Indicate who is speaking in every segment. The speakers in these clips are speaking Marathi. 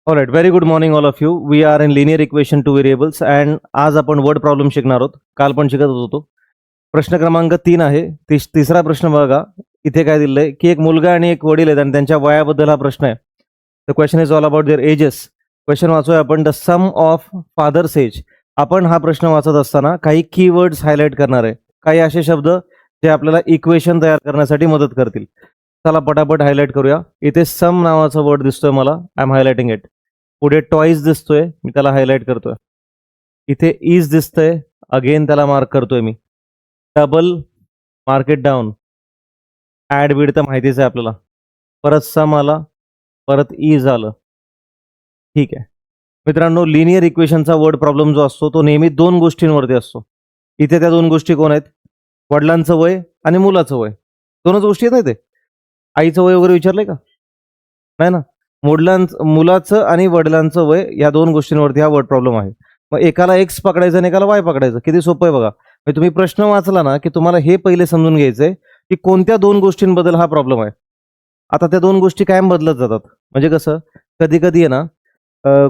Speaker 1: Alright, very good morning all of you. We are in linear equation two variables and आज आपण वर्ड प्रॉब्लेम शिकणार आहोत. काल पण शिकत होतो. प्रश्न क्रमांक 3 आहे. तिसरा प्रश्न बघा. इथे काय दिलंय की एक मुलगा आणि एक वडील आहेत आणि त्यांच्या वयाबद्दल हा प्रश्न आहे. The question is all about their ages. Question वाचूया आपण. The sum of father's age. आपण हा प्रश्न वाचत असताना काही कीवर्ड्स हायलाइट करणार आहे. काही असे शब्द जे आपल्याला इक्वेशन तयार करण्यासाठी मदत करतील. चला पटापट हायलाइट करूया. इथे सम नावाचा वर्ड दिसतोय मला. I am highlighting it. पुढे टॉईस दिसतोय, मी त्याला हायलाइट करतोय. इथे इज दिसतंय, अगेन त्याला मार्क करतोय मी. Double, mark it down. Add बीड तर माहितीच आहे आपल्याला. परत सम आला, परत इज आलं. ठीक आहे मित्रांनो, लिनियर इक्वेशनचा वर्ड प्रॉब्लेम जो असतो तो नेहमी दोन गोष्टींवरती असतो. इथे त्या दोन गोष्टी कोण आहेत? वडिलांचं वय आणि मुलाचं वय. दोनच गोष्टी आहेत ना. ते आईचं वय वगैरे विचारलंय का? नाही ना. मुलाचं आणि वडिलांचं वय या दोन गोष्टींवरती हा वर्ड प्रॉब्लेम आहे. मग एकाला एक्स पकडायचं आणि एकाला वाय पकडायचं. किती सोपं आहे बघा. तुम्ही प्रश्न वाचला ना की तुम्हाला हे पहिले समजून घ्यायचंय की कोणत्या दोन गोष्टींबद्दल हा प्रॉब्लेम आहे. आता त्या दोन गोष्टी कायम बदलत जातात. म्हणजे कसं, कधी कधी आहे ना,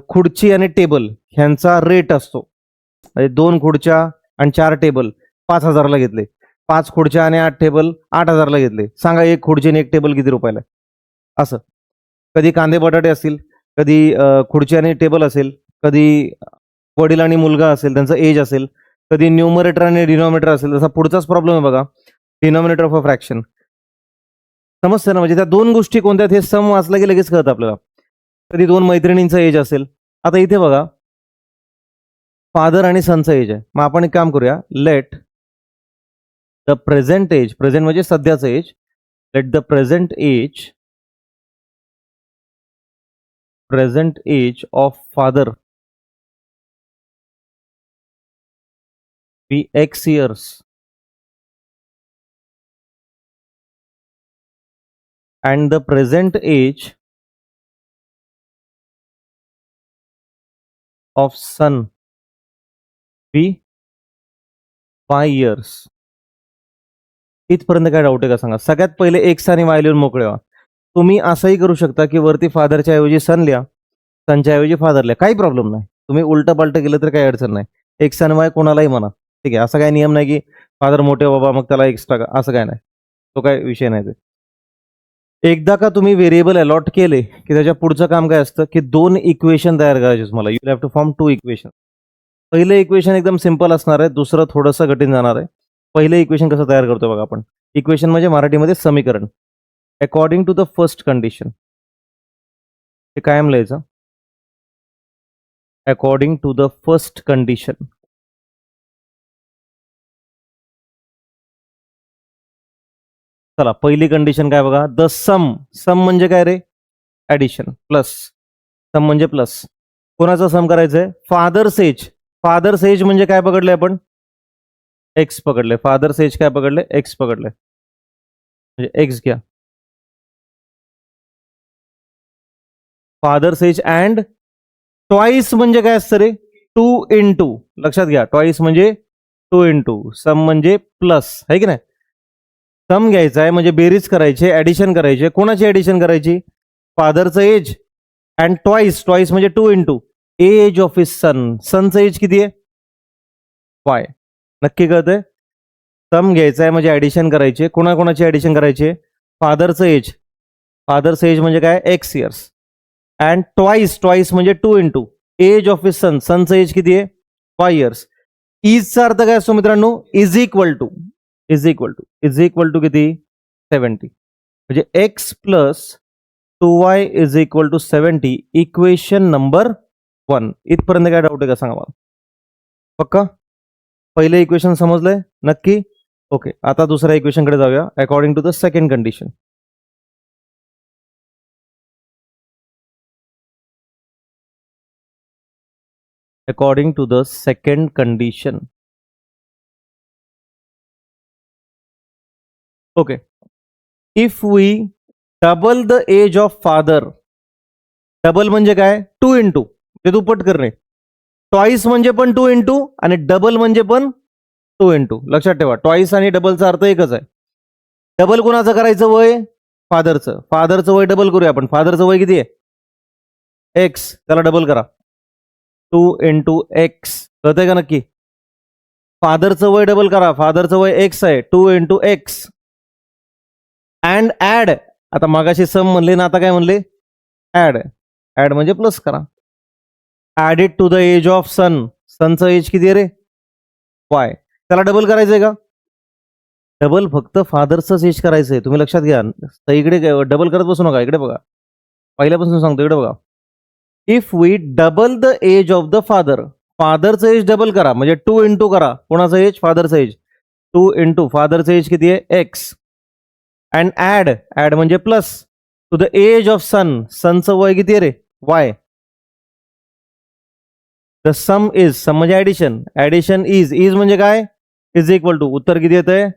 Speaker 1: खुर्ची आणि टेबल ह्यांचा रेट असतो. म्हणजे 2 खुर्च्या आणि 4 टेबल 5,000ला घेतले. 5 खुर्च्या आणि 8 टेबल 8,000ला घेतले. सांगा एक खुर्ची आणि एक टेबल किती रुपयाला आहे? असं. कधी कांदे बटाटे असतील, कधी खुर्ची आणि टेबल असेल, कधी वडील आणि मुलगा असेल, त्यांचं एज असेल, कधी न्यूमरेटर आणि डिनॉमिनेटर असेल. तसा पुढचाच प्रॉब्लेम आहे बघा, डिनॉमिनेटर ऑफ अ फ्रॅक्शन. समजतं ना. म्हणजे त्या दोन गोष्टी कोणत्या हे सम वाचलं की लगेच कळतं आपल्याला. कधी दोन मैत्रिणींचं एज असेल. आता इथे बघा, फादर आणि सनचं एज आहे. मग आपण एक काम करूया. Let the present age, present म्हणजे सध्याचं age, let the present age of father be X years and the present age of son be 5 years. इथपर्यंत काय डाऊट आहे का सांगा? सगळ्यात पहिले एक्स आणि वाय लिहून मोकळे व्हा. तुम्ही असंही करू शकता की वरती फादरच्या ऐवजी सन लिहा, सनच्या ऐवजी फादर लिहा. काही प्रॉब्लेम नाही. तुम्ही उलट पालट केलं तर काही अडचण नाही. एक्स आणि वाय कोणालाही म्हणा. ठीक आहे. असा काही नियम नाही की फादर मोठे बाबा मग त्याला एक्स टाका, असं काय नाही. तो काय विषय नाही. ते एकदा का तुम्ही व्हेरिएबल अलॉट केले की त्याच्या पुढचं काम काय असतं की 2 इक्वेशन तयार करायचे तुम्हाला. You have to form 2 equation. पहिलं इक्वेशन एकदम सिंपल असणार आहे, दुसरं थोडंसं कठीण जाणार आहे. पहिलं इक्वेशन कसं तयार करतो बघा आपण. इक्वेशन म्हणजे मराठीमध्ये समीकरण. According to the first condition. हे कायम लिहायचं. According to the first condition. चला पहिली कंडिशन काय बघा. द सम. सम म्हणजे काय रे? ऍडिशन. प्लस. सम म्हणजे प्लस. कोणाचं सम करायचंय? Father's age. फादर्स एज म्हणजे काय पकडलंय आपण? एक्स पकडले. फादर्स एज काय पकडले? एक्स पकडले. म्हणजे एक्स घ्या. फादर्स एज अँड ट्वाइस म्हणजे काय असतं रे? 2 into. लक्षात घ्या. ट्वाइस म्हणजे 2 into. सम म्हणजे प्लस, आहे की नाही? सम घ्यायचा आहे म्हणजे बेरीज करायची, ऍडिशन करायची. कोणाची ऍडिशन करायची? फादरचं एज अँड ट्वाइस. ट्वाइस म्हणजे 2 into age of his son. सनचं एज किती आहे? वाय. नक्की कळतंय? सम घ्यायचा आहे म्हणजे ऍडिशन करायचे. कोणाकोणाची ऍडिशन करायची? फादरचं एज. फादरचं एज म्हणजे काय? X years. And twice. Twice म्हणजे 2 into age of his son. सनचं एज किती आहे? 5 years. इजचा अर्थ काय असतो मित्रांनो? Is equal to. Is equal to किती? 70. म्हणजे X plus 2y is equal to 70. Equation number 1. इथपर्यंत काय डाऊट आहे का सांगा मला? पक्का? पहिलं इक्वेशन समजलंय नक्की? ओके. आता दुसऱ्या इक्वेशन कडे जाऊया. According to the second condition. According to the second condition. Okay. If we double the age of father. Double म्हणजे काय? 2 into. ते दुप्पट करणे. ट्वाइस म्हणजे पण 2 into आणि डबल म्हणजे पण 2 into. लक्षात ठेवा, ट्वाइस आणि डबलचा अर्थ एकच आहे. डबल कोणाचं करायचं? वय फादरचं. फादरचं वय डबल करूया आपण. फादरचं वय किती आहे? एक्स, त्याला डबल करा. 2 इंटू एक्स, कळतंय का नक्की? फादरचं वय डबल करा, फादरचं वय एक्स आहे, 2 इंटू एक्स. अँड ऍड, आता मागाशी सम म्हणले ना, आता काय म्हणले? ऍड. ऍड म्हणजे प्लस करा. Added to the age of son, सनचं एज किती आहे रे? वाय. त्याला डबल करायचंय का? डबल फक्त फादरचंच एज करायचंय, तुम्ही लक्षात घ्या. तर इकडे डबल करत बसू नका, इकडे बघा, पहिल्यापासून सांगतो, इकडे बघा. If we double the age of the father, फादरचं एज डबल करा, म्हणजे 2 इंटू करा, कोणाचं एज? फादरचं एज. 2 इंटू फादरचं एज किती आहे? एक्स. अँड ऍड म्हणजे plus to the age of son, सनचं वय किती आहे रे? Y. The sum is, sum म्हणजे ऍडिशन, ऍडिशन इज म्हणजे काय? इज इक्वल टू, उत्तर किती येतंय?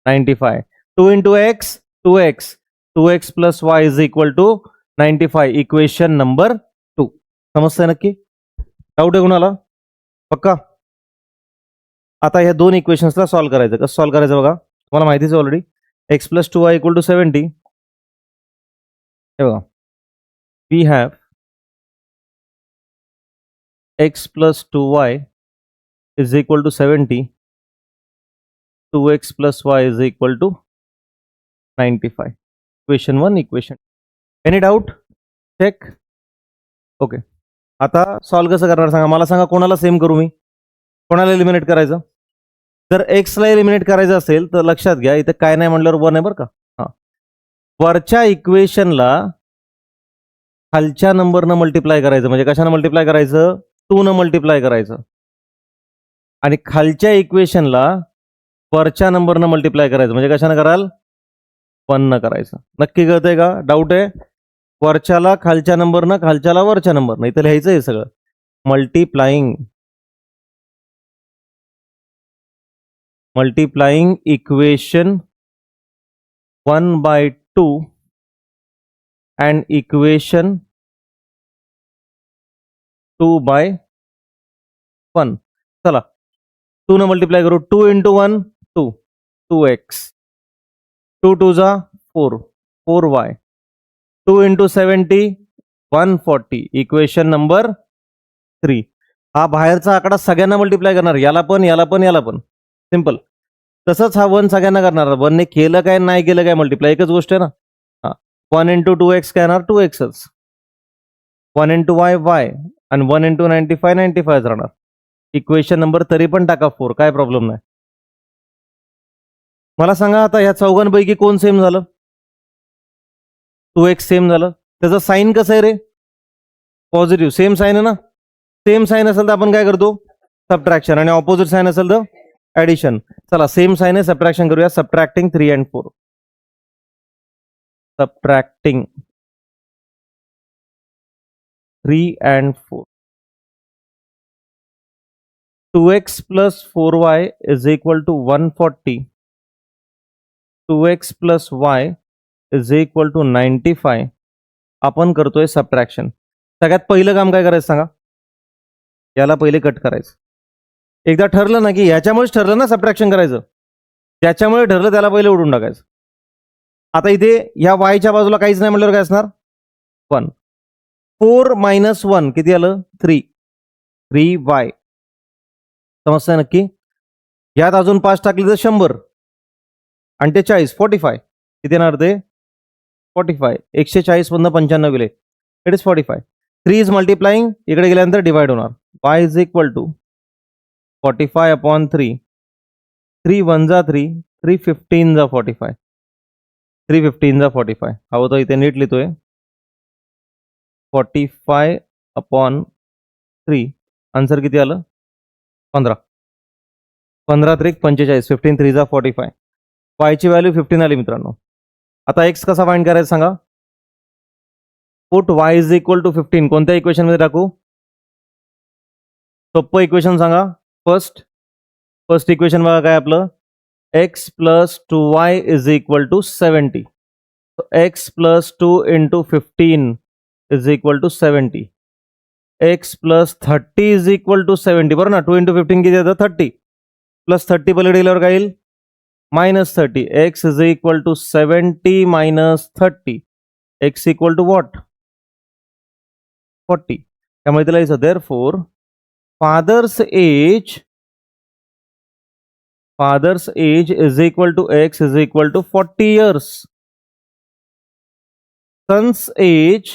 Speaker 1: 95. 2 into X, 2x, 2x plus Y is equal to 95. Equation number 2. समजतंय नक्की? डाऊट आहे कोणाला? पक्का? आता ह्या दोन इक्वेशन्सला सॉल्व्ह करायचं. कसं सॉल्व्ह करायचं बघा, तुम्हाला माहितीच आहे already. X plus 2y equal to 70. हे बघा, we have x plus 2y is equal to 70. 2x plus y is equal to 95. Equation 1, equation. Any doubt? Check. Okay. आता सॉल्व्ह कसं करणार सांगा मला, सांगा कोणाला सेम करू मी, कोणाला एलिमिनेट करायचं? जर एक्सला एलिमिनेट करायचं असेल तर लक्षात घ्या, इथे काय नाही म्हटल्यावर 1 आहे बरं का. हां, वरच्या इक्वेशनला खालच्या नंबरनं मल्टिप्लाय करायचं, म्हणजे कशानं मल्टिप्लाय करायचं? 2 न मल्टिप्लाय करायचं. आणि खालच्या इक्वेशनला वरच्या नंबरनं मल्टिप्लाय करायचं, म्हणजे कशानं कराल? 1 न करायचं. नक्की कळतंय का? डाऊट आहे? वरच्याला खालच्या नंबरनं, खालच्याला वरच्या नंबरनं, इथं लिहायचं आहे सगळं. Multiplying equation 1/2 and equation 2/1. चला 2 न मल्टिप्लाय करू. 2 इंटू 1 2, 2x. 2 2 जा 4, 4y. 2 इंटू 70 140. Equation number 3. हा बाहेरचा आकडा सगळ्यांना मल्टिप्लाय करणार, याला पण, याला पण, याला पण. सिंपल. तसंच हा 1 सगळ्यांना करणार. 1 ने केलं काय नाही केलं काय मल्टिप्लाय, एकच गोष्ट आहे ना. हां, 1 इंटू 2x काय येणार? 2xच. 1 इंटू y y, आणि 1 इंटू 95 95 राहणार. इक्वेशन नंबर तरी पण टाका 4, काय प्रॉब्लेम नाही. मला सांगा आता ह्या चौघांपैकी कोण सेम झालं? 2x सेम झालं. त्याचं साईन कसं आहे रे? पॉझिटिव्ह. सेम साईन आहे ना. सेम साईन असेल तर आपण काय करतो? सबट्रॅक्शन. आणि ऑपोजिट साईन असेल तर ऍडिशन. चला सेम साईन आहे, सबट्रॅक्शन करूया. Subtracting 3 and 4. Subtracting 3 and 4. 2x plus 4y is equal to 140. 2x plus y is equal to 95. आपण करतोय सबट्रॅक्शन. सगळ्यात पहिलं काम काय करायचं सांगा? याला पहिले कट करायचं. एकदा ठरलं ना की ह्याच्यामुळेच ठरलं ना सबट्रॅक्शन करायचं, ज्याच्यामुळे ठरलं त्याला पहिले उडून टाकायचं. आता इथे या वायच्या बाजूला काहीच नाही म्हटल्यावर काय असणार? 1. 4 - 1 किती आलं? 3. 3y. समजतंय नक्की? यात अजून 5 टाकले तर 100 आणि ते 40, 45. किती येणार ते? 45. 140 मधनं 95 गेले, इट इज 45. 3 इज मल्टिप्लाइंग, इकडे गेल्यानंतर डिवाइड होणार. y is equal to 45/3. 3 1 जा 3, 3 15 जा 45. 3 15 जा 45. हवं तर इथे नीट लिहितोय. 45/3. आन्सर किती आलं? 15. 15 3 45. 15 3 जा 45. वायची व्हॅल्यू 15 आली मित्रांनो. आता एक्स कसा फाइंड करायचा सांगा? Put y is equal to 15 कोणत्या इक्वेशन मध्ये टाकू? सोपं इक्वेशन सांगा. फर्स्ट इक्वेशन बघा काय आपलं? x plus 2y is equal to 70. x plus 2 into 15 is equal to 70. x plus 30 is equal to 70. बरोबर ना. 2 इंटू 15 किती येतं? 30. प्लस 30 पलीकडे गेल्यावर काय येईल? -30. x is equal to 70 - 30. x equal to what? 40. त्यामुळे तिला लिहायचं therefore father's age is equal to x is equal to 40 years. Son's age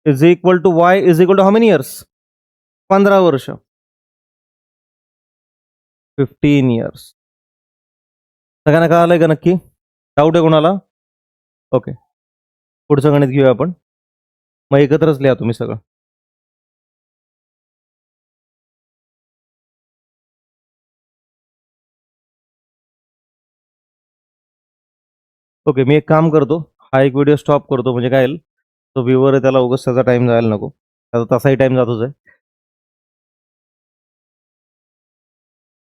Speaker 1: is equal to y is equal to how many years? 15 वर्ष. 15 years. सगळ्यांना कळालंय का नक्की? डाऊट आहे कोणाला? ओके, पुढचं गणित घेऊया आपण. मग एकत्रच लिहा तुम्ही सगळं. ओके, मी एक काम करतो, हा एक व्हिडिओ स्टॉप करतो, म्हणजे काय तो व्ह्यूवर आहे त्याला उगाच त्याचा टाइम जायला नको, त्याचा तसाही टाइम जातोच आहे.